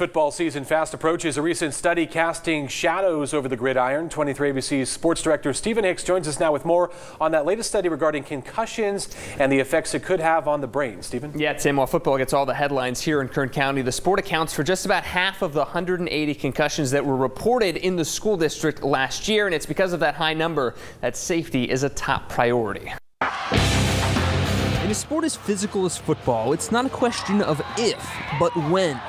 Football season fast approaches. A recent study casting shadows over the gridiron. 23 ABC's sports director Stephen Hicks joins us now with more on that latest study regarding concussions and the effects it could have on the brain. Stephen? Yeah, Tim, while football gets all the headlines here in Kern County, the sport accounts for just about half of the 180 concussions that were reported in the school district last year, and it's because of that high number that safety is a top priority. In a sport as physical as football, it's not a question of if, but when.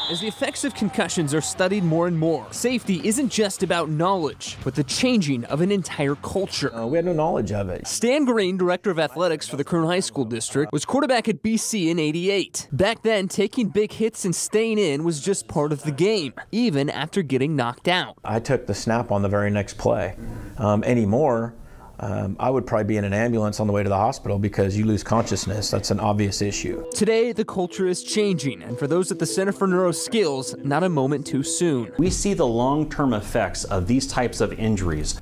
As the effects of concussions are studied more and more, safety isn't just about knowledge, but the changing of an entire culture. We had no knowledge of it. Stan Green, director of athletics for the Kern High School District, was quarterback at BC in '88. Back then, taking big hits and staying in was just part of the game, even after getting knocked out. I took the snap on the very next play. Anymore, I would probably be in an ambulance on the way to the hospital because you lose consciousness. That's an obvious issue. Today, the culture is changing, and for those at the Center for Neuro Skills, not a moment too soon. We see the long-term effects of these types of injuries.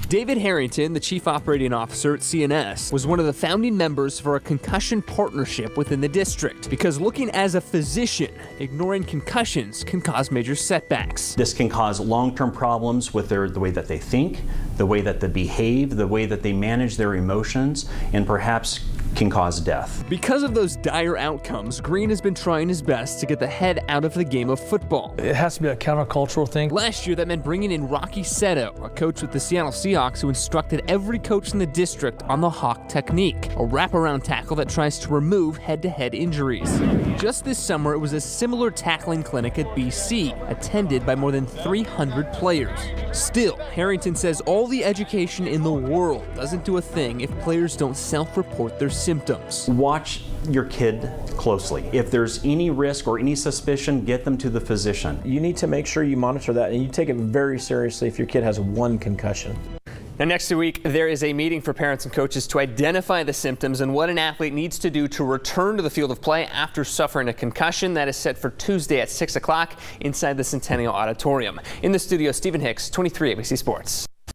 David Harrington, the chief operating officer at CNS, was one of the founding members for a concussion partnership within the district because looking as a physician, ignoring concussions can cause major setbacks. This can cause long-term problems with the way that they think, the way that they behave, the way that they manage their emotions, and perhaps can cause death. Because of those dire outcomes, Green has been trying his best to get the head out of the game of football. It has to be a countercultural thing. Last year, that meant bringing in Rocky Seto, a coach with the Seattle Seahawks who instructed every coach in the district on the Hawk technique, a wraparound tackle that tries to remove head-to-head injuries. Just this summer, it was a similar tackling clinic at BC, attended by more than 300 players. Still, Harrington says all the education in the world doesn't do a thing if players don't self-report their symptoms. Watch your kid closely. If there's any risk or any suspicion, get them to the physician. You need to make sure you monitor that and you take it very seriously if your kid has one concussion. Now, next week, there is a meeting for parents and coaches to identify the symptoms and what an athlete needs to do to return to the field of play after suffering a concussion. That is set for Tuesday at 6 o'clock inside the Centennial Auditorium. In the studio, Stephen Hicks, 23 ABC Sports.